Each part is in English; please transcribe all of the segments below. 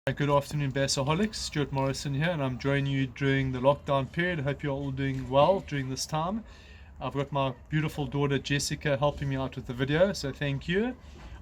Good afternoon, Bassaholics. Stuart Morrison here, and I'm joining you during the lockdown period. I hope you're all doing well during this time. I've got my beautiful daughter Jessica helping me out with the video, so thank you.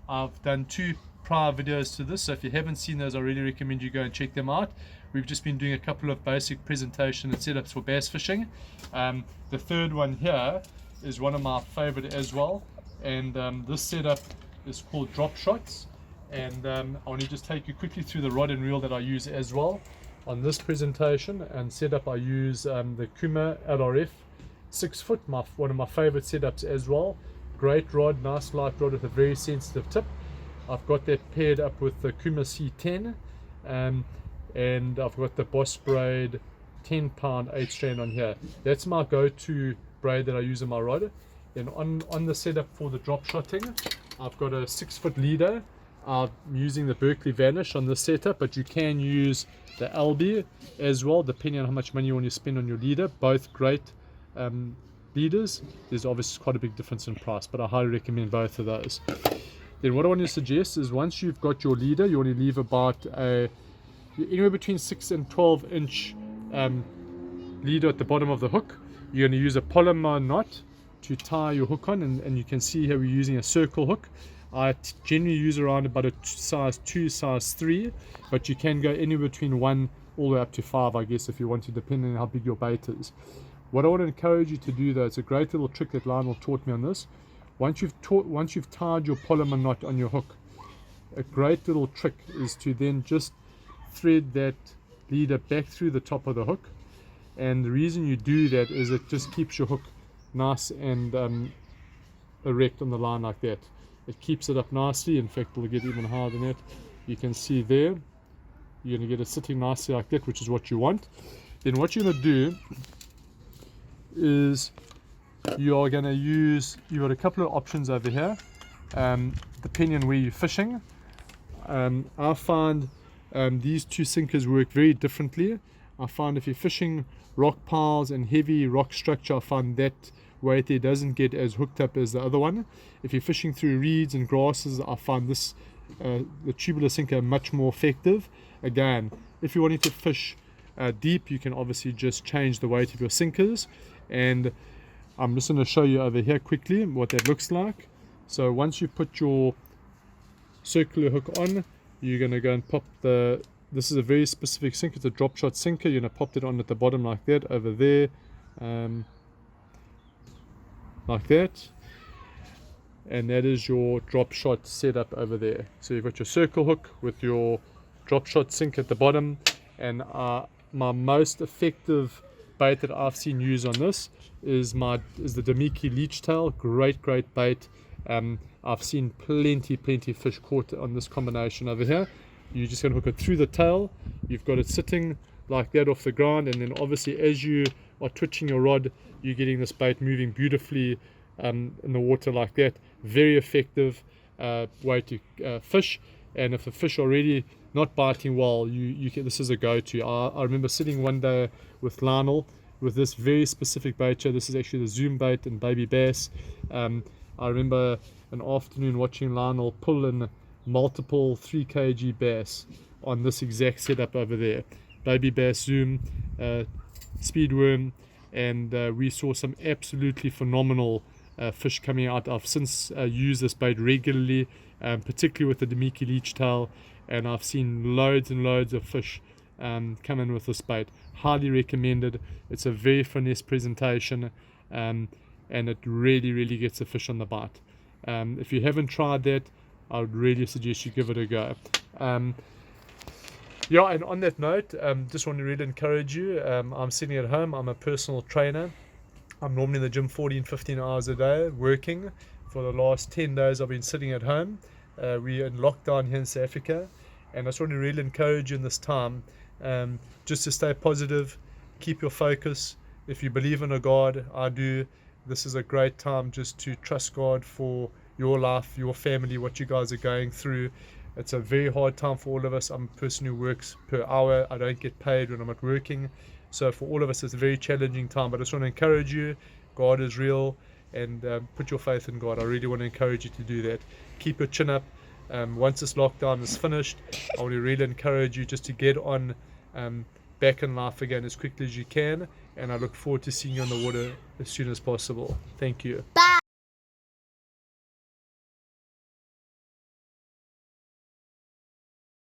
I've done 2 prior videos to this, so if you haven't seen those, I really recommend you go and check them out. We've just been doing a couple of basic presentation and setups for bass fishing. The third one here is one of my favorite as well, and this setup is called DropShots. And I want to just take you quickly through the rod and reel that I use as well. On this presentation and setup, I use the Okuma LRF 6 foot, one of my favorite setups as well. Great rod, nice light rod with a very sensitive tip. I've got that paired up with the Okuma C10, and I've got the Boss Braid 10-pound 8-strand on here. That's my go-to braid that I use in my rod. And on the setup for the drop shotting, I've got a 6-foot leader. I'm using the Berkeley Vanish on this setup, but you can use the LB as well, depending on how much money you want to spend on your leader. Both great leaders. There's obviously quite a big difference in price, but I highly recommend both of those. Then what I want to suggest is once you've got your leader, you want to leave about anywhere between 6 and 12 inch leader at the bottom of the hook. You're going to use a polymer knot to tie your hook on, and you can see here we're using a circle hook. I generally use around about a size 2, size 3, but you can go anywhere between 1 all the way up to 5, I guess, if you want to, depending on how big your bait is. What I want to encourage you to do, though, it's a great little trick that Lionel taught me on this. Once you've tied your polymer knot on your hook, a great little trick is to then just thread that leader back through the top of the hook. And the reason you do that is it just keeps your hook nice and erect on the line like that. It keeps it up nicely. In fact, we'll get even higher than that. You can see there, you're going to get it sitting nicely like that, which is what you want. Then what you're going to do is you're going to use, you've got a couple of options over here, depending on where you're fishing. I find these 2 sinkers work very differently. I find if you're fishing rock piles and heavy rock structure, I find that weight there doesn't get as hooked up as the other one. If you're fishing through reeds and grasses, I find this the tubular sinker much more effective. Again, if you're wanting to fish deep, you can obviously just change the weight of your sinkers, and I'm just going to show you over here quickly what that looks like. So once you put your circular hook on, you're going to go and pop this is a very specific sinker, it's a drop shot sinker. You're going to pop it on at the bottom like that, over there, like that, and that is your drop shot setup over there. So you've got your circle hook with your drop shot sink at the bottom, and my most effective bait that I've seen used on this is the Damiki leech tail. Great bait. I've seen plenty fish caught on this combination over here. You're just going to hook it through the tail. You've got it sitting like that off the ground, and then obviously as you are twitching your rod, you're getting this bait moving beautifully in the water like that. Very effective way to fish. And if the fish are already not biting well, this is a go-to. I remember sitting one day with Lionel with this very specific bait here. This is actually the Zoom bait and baby bass. I remember an afternoon watching Lionel pull in multiple 3 kg bass on this exact setup over there. Baby bass, Zoom, speedworm, and we saw some absolutely phenomenal fish coming out. I've since used this bait regularly, particularly with the Damiki leech tail, and I've seen loads and loads of fish come in with this bait. Highly recommended. It's a very finesse presentation, and it really gets the fish on the bite. If you haven't tried that, I would really suggest you give it a go. Yeah, and on that note, just want to really encourage you. I'm sitting at home. I'm a personal trainer. I'm normally in the gym 14-15 hours a day working. For the last 10 days I've been sitting at home. We're in lockdown here in South Africa, and I just want to really encourage you in this time just to stay positive, keep your focus. If you believe in a God, I do, this is a great time just to trust God for your life, your family, what you guys are going through. It's a very hard time for all of us. I'm a person who works per hour. I don't get paid when I'm not working. So for all of us, it's a very challenging time. But I just want to encourage you, God is real, and put your faith in God. I really want to encourage you to do that. Keep your chin up. Once this lockdown is finished, I want to really encourage you just to get on back in life again as quickly as you can, and I look forward to seeing you on the water as soon as possible. Thank you. Bye.